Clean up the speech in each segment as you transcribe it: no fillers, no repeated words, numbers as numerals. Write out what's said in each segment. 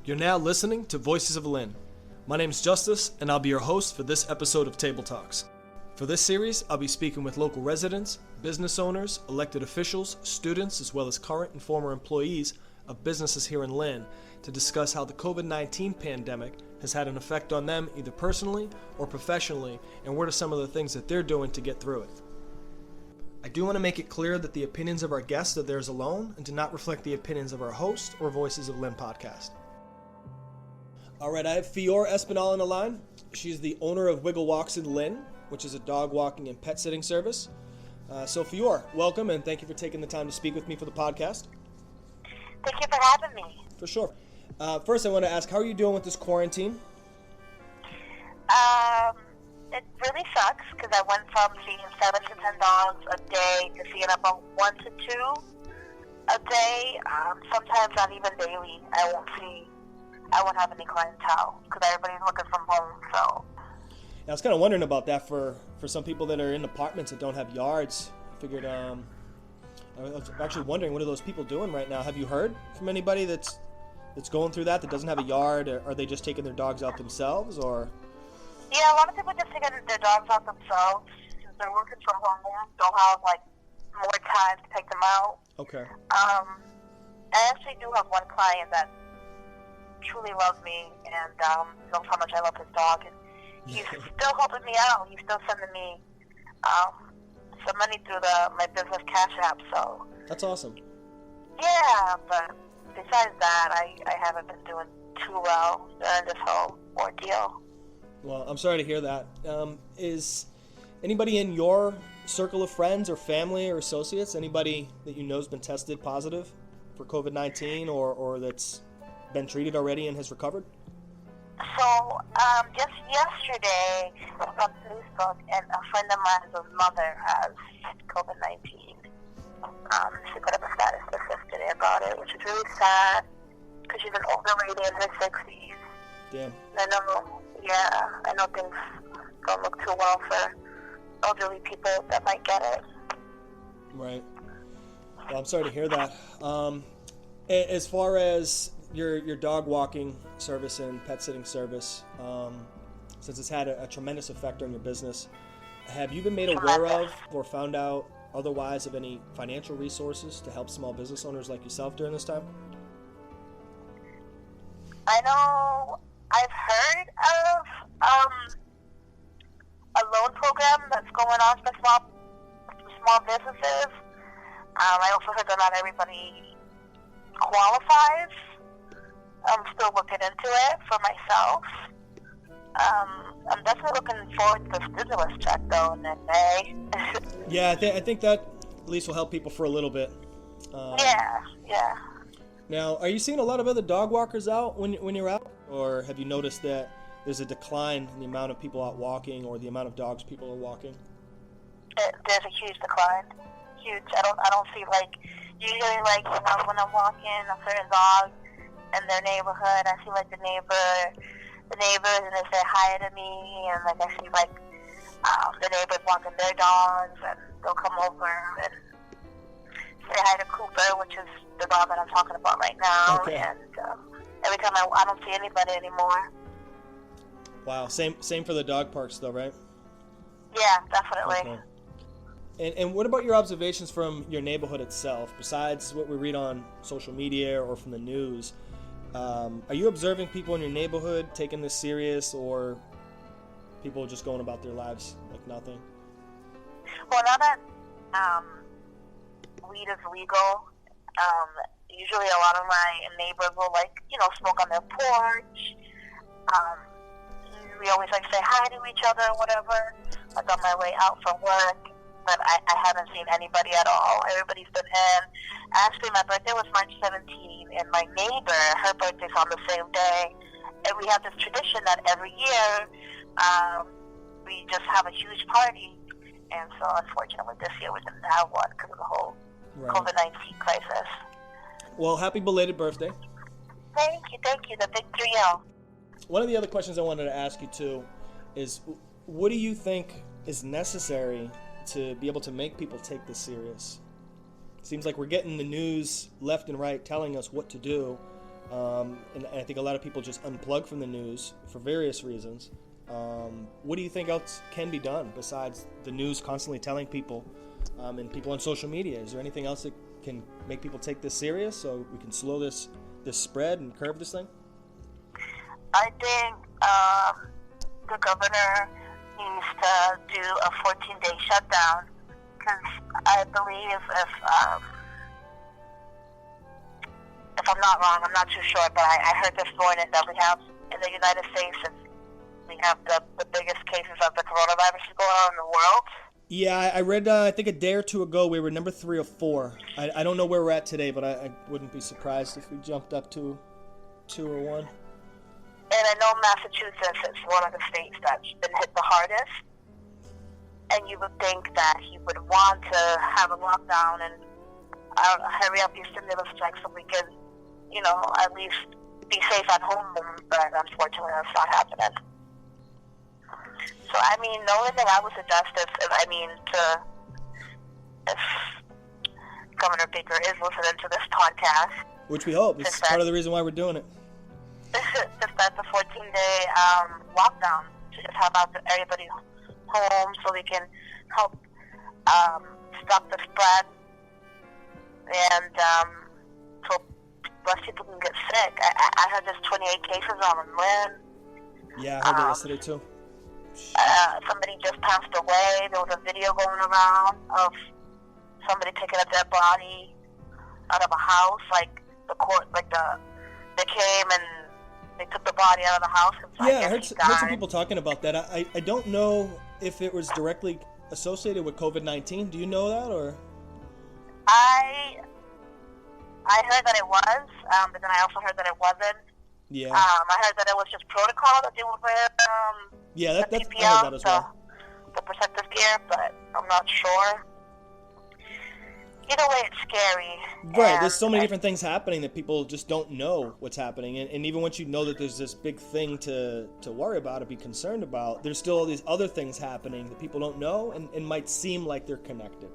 You're now listening to Voices of Lynn. My name is Justice, and I'll be your host for this episode of Table Talks. For this series, I'll be speaking with local residents, business owners, elected officials, students, as well as current and former employees of businesses here in Lynn to discuss how the COVID-19 pandemic has had an effect on them either personally or professionally, and what are some of the things that they're doing to get through it. I do want to make it clear that the opinions of our guests are theirs alone and do not reflect the opinions of our host or Voices of Lynn podcast. All right, I have Fior Espinal on the line. She's the owner of Wiggle Walks in Lynn, which is a dog walking and pet sitting service. So Fior, welcome, and thank you for taking the time to speak with me for the podcast. Thank you for having me. For sure. First, I want to ask, how are you doing with this quarantine? It really sucks because I went from seeing 7 to 10 dogs a day to seeing about 1 to 2 a day. Sometimes not even daily. I won't have any clientele because everybody's looking from home. So I was kind of wondering about that for some people that are in apartments that don't have yards. I figured, I was actually wondering, what are those people doing right now? Have you heard from anybody that's going through that doesn't have a yard? Or are they just taking their dogs out themselves, or? Yeah, a lot of people just taking their dogs out themselves since they're working from home. They'll have more time to take them out. Okay. I actually do have one client that truly loves me and knows how much I love his dog, and he's still helping me out. He's still sending me some money through my business cash app. So that's awesome. Yeah, but besides that, I haven't been doing too well during this whole ordeal. Well, I'm sorry to hear that. Is anybody in your circle of friends or family or associates, anybody that you know has been tested positive for COVID-19 or that's been treated already and has recovered? So, just yesterday on Facebook, and a friend of mine's mother has COVID-19. She put up a status yesterday about it, which is really sad because she's an older lady in her 60s. Damn. I know things don't look too well for elderly people that might get it. Right. Well, I'm sorry to hear that. As far as your dog walking service and pet sitting service, since it's had a tremendous effect on your business, have you been made aware of or found out otherwise of any financial resources to help small business owners like yourself during this time? I know I've heard of a loan program that's going on for small businesses. I also heard that not everybody qualifies. I'm still looking into it for myself. I'm definitely looking forward to the stimulus check, though, in May. Yeah, I think that at least will help people for a little bit. Yeah. Now, are you seeing a lot of other dog walkers out when you're out? Or have you noticed that there's a decline in the amount of people out walking or the amount of dogs people are walking? There's a huge decline. Huge. I don't see, usually, when I'm walking a certain dog in their neighborhood, I see, the neighbors, and they say hi to me, and, I see, the neighbors walking their dogs, and they'll come over and say hi to Cooper, which is the dog that I'm talking about right now. Okay. And every time I don't see anybody anymore. Wow. Same for the dog parks, though, right? Yeah, definitely. Okay. And what about your observations from your neighborhood itself, besides what we read on social media or from the news? Are you observing people in your neighborhood taking this serious, or people just going about their lives like nothing? Well, now that weed is legal, usually a lot of my neighbors will smoke on their porch. We always say hi to each other or whatever. On my way out for work, but I haven't seen anybody at all. Everybody's been in. Actually, my birthday was March 17th, and my neighbor, her birthday's on the same day, and we have this tradition that every year we just have a huge party. And so, unfortunately, this year we didn't have one because of the whole COVID-19 crisis. Well, happy belated birthday. Thank you, the big 3-0. One of the other questions I wanted to ask you, too, is what do you think is necessary to be able to make people take this serious? It seems like we're getting the news left and right telling us what to do, and I think a lot of people just unplug from the news for various reasons. What do you think else can be done besides the news constantly telling people and people on social media? Is there anything else that can make people take this serious so we can slow this spread and curb this thing? I think the governor needs to do a 14-day shutdown, because I believe if I'm not wrong, I'm not too sure, but I heard this morning that we have in the United States, we have the biggest cases of the coronavirus going on in the world. Yeah, I read, I think a day or two ago, we were number 3 or 4. I don't know where we're at today, but I wouldn't be surprised if we jumped up to 2 or 1. And I know Massachusetts is one of the states that's been hit the hardest. And you would think that he would want to have a lockdown and hurry up these stimulus checks so we can, at least be safe at home. But unfortunately, that's not happening. So, the only thing I would suggest if Governor Baker is listening to this podcast, which we hope, it's part of the reason why we're doing it. Just that's a 14-day lockdown to just have everybody home so we can help stop the spread, and so less people can get sick. I heard there's 28 cases on Lynn. Yeah, I heard that yesterday too. Somebody just passed away. There was a video going around of somebody taking a dead body out of a house. They came and they took the body out of the house. Yeah, I heard some people talking about that. I don't know if it was directly associated with COVID-19. Do you know that, or? I heard that it was, but then I also heard that it wasn't. Yeah. I heard that it was just protocol that they would wear. Yeah, that's PPE, I heard that as well. The protective gear, but I'm not sure. Either way, it's scary. Right, there's so many different things happening that people just don't know what's happening. And even once you know that there's this big thing to worry about or be concerned about, there's still all these other things happening that people don't know and might seem like they're connected.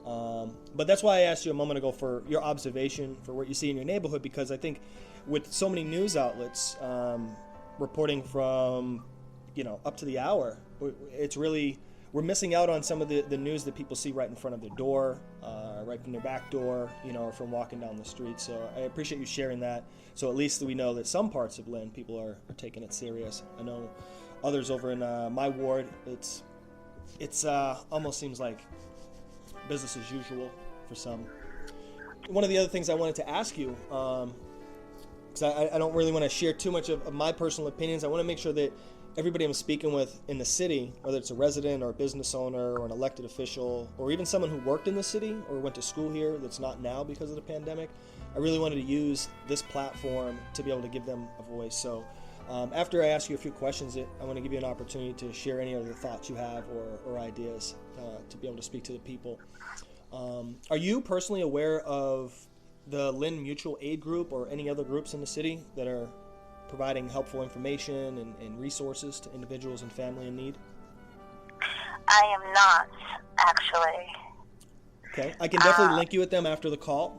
But that's why I asked you a moment ago for your observation for what you see in your neighborhood, because I think with so many news outlets reporting from, up to the hour, it's really... we're missing out on some of the news that people see right in front of their door, right from their back door, or from walking down the street. So I appreciate you sharing that. So at least we know that some parts of Lynn, people are taking it serious. I know others over in my ward, it's almost seems like business as usual for some. One of the other things I wanted to ask you, because I don't really want to share too much of my personal opinions. I want to make sure that everybody I'm speaking with in the city, whether it's a resident or a business owner or an elected official or even someone who worked in the city or went to school here that's not now because of the pandemic, I really wanted to use this platform to be able to give them a voice. So after I ask you a few questions, I want to give you an opportunity to share any other thoughts you have or ideas to be able to speak to the people. Are you personally aware of the Lynn Mutual Aid Group or any other groups in the city that are providing helpful information and resources to individuals and family in need? I am not, actually. Okay, I can definitely link you with them after the call,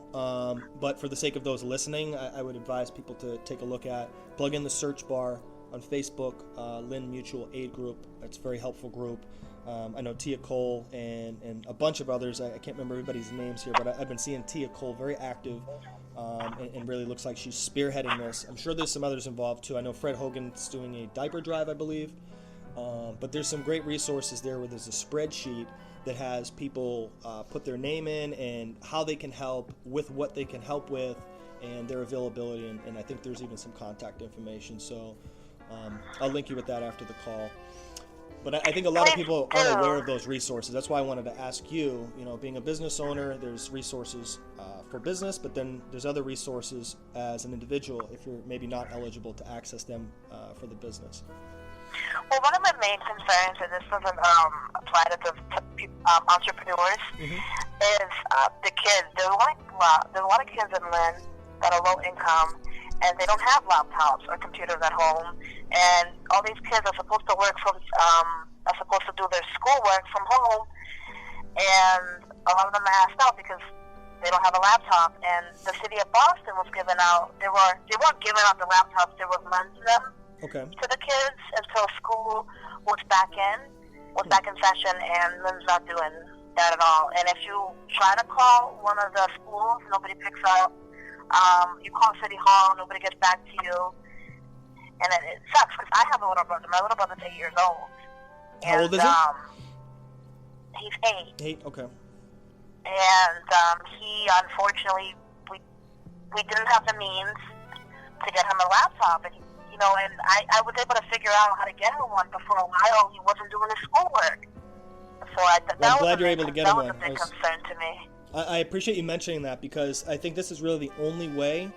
but for the sake of those listening, I would advise people to take a look at, plug in the search bar on Facebook, Lynn Mutual Aid Group. It's a very helpful group. I know Tia Cole and a bunch of others. I can't remember everybody's names here, but I've been seeing Tia Cole very active and really looks like she's spearheading this. I'm sure there's some others involved too. I know Fred Hogan's doing a diaper drive, I believe. But there's some great resources there where there's a spreadsheet that has people put their name in and how they can help with what they can help with and their availability. And I think there's even some contact information. So I'll link you with that after the call. But I think a lot of people aren't aware of those resources. That's why I wanted to ask you, being a business owner, there's resources for business, but then there's other resources as an individual if you're maybe not eligible to access them for the business. Well, one of my main concerns, and this doesn't apply to the entrepreneurs, is the kids. There's a lot of kids in Lynn that are low income, and they don't have laptops or computers at home. And all these kids are supposed to do their schoolwork from home, and a lot of them are asked out because they don't have a laptop, and the city of Boston was giving out. They weren't giving out the laptops. They were lending them to the kids until school was back in session, and Lynn's not doing that at all. And if you try to call one of the schools, nobody picks up. You call City Hall, nobody gets back to you, and it sucks because I have a little brother. My little brother's 8 years old. How old is he? He's 8. 8, okay. And he, unfortunately, we didn't have the means to get him a laptop, and and I was able to figure out how to get him one, but for a while he wasn't doing his schoolwork. So I'm glad you're able to get him one. That was a big concern to me. I appreciate you mentioning that, because I think this is really the only way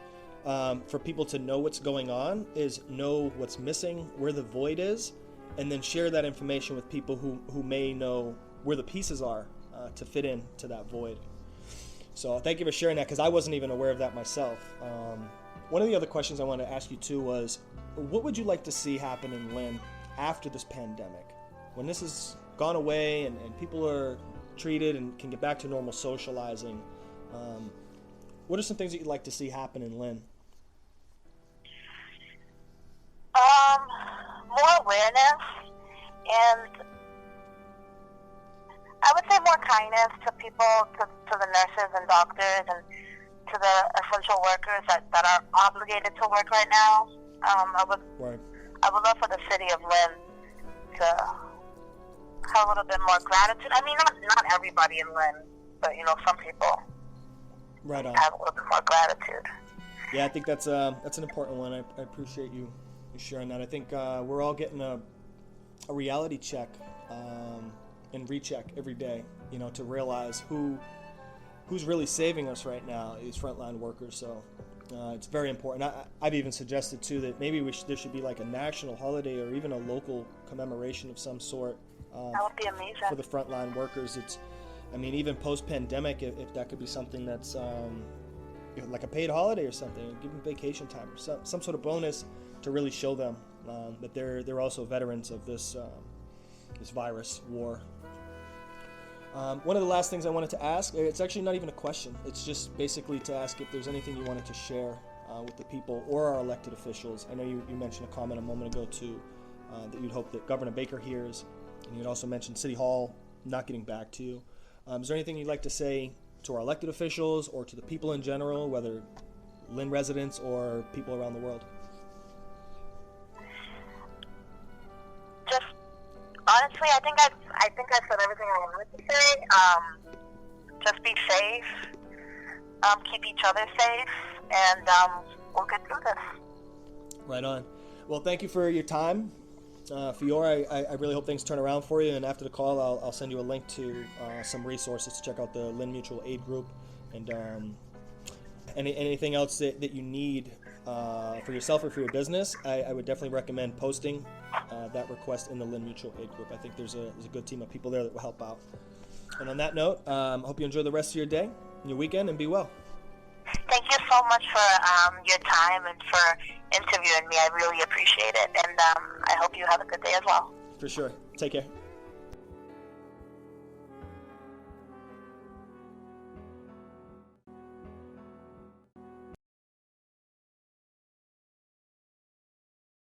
for people to know what's going on is know what's missing, where the void is, and then share that information with people who may know where the pieces are to fit in to that void. So thank you for sharing that, because I wasn't even aware of that myself. One of the other questions I wanted to ask you too was, what would you like to see happen in Lynn after this pandemic? When this has gone away and people are treated and can get back to normal socializing, what are some things that you'd like to see happen in Lynn? More awareness, and I would say more kindness to people, to the nurses and doctors, and to the essential workers that are obligated to work right now. I would love for the city of Lynn to have a little bit more gratitude. I mean, not everybody in Lynn, but some people right on. Have a little bit more gratitude. Yeah, I think that's an important one. I appreciate you sharing that. I think we're all getting a reality check and recheck every day, to realize who's really saving us right now, these frontline workers. So it's very important. I've even suggested too that maybe there should be like a national holiday or even a local commemoration of some sort. That would be amazing. For the frontline workers. Even post-pandemic, if that could be something that's like a paid holiday or something, give them vacation time or some sort of bonus to really show them that they're also veterans of this virus war. One of the last things I wanted to ask, it's actually not even a question, it's just basically to ask if there's anything you wanted to share with the people or our elected officials. I know you mentioned a comment a moment ago too, that you'd hope that Governor Baker hears, and you'd also mentioned City Hall not getting back to you. Is there anything you'd like to say to our elected officials or to the people in general, whether Lynn residents or people around the world? Just honestly, I think I said everything I wanted to say. Just be safe, keep each other safe, and we'll get through this. Right on. Well, thank you for your time, Fior. I really hope things turn around for you, and after the call, I'll send you a link to some resources to check out the Lynn Mutual Aid Group, and anything else that you need for yourself or for your business. I would definitely recommend posting that request in the Lynn Mutual Aid Group. I think there's a good team of people there that will help out. And on that note, hope you enjoy the rest of your day and your weekend, and be well. Thank you so much for your time and for interviewing me. I really appreciate it, and I hope you have a good day as well. For sure. Take care.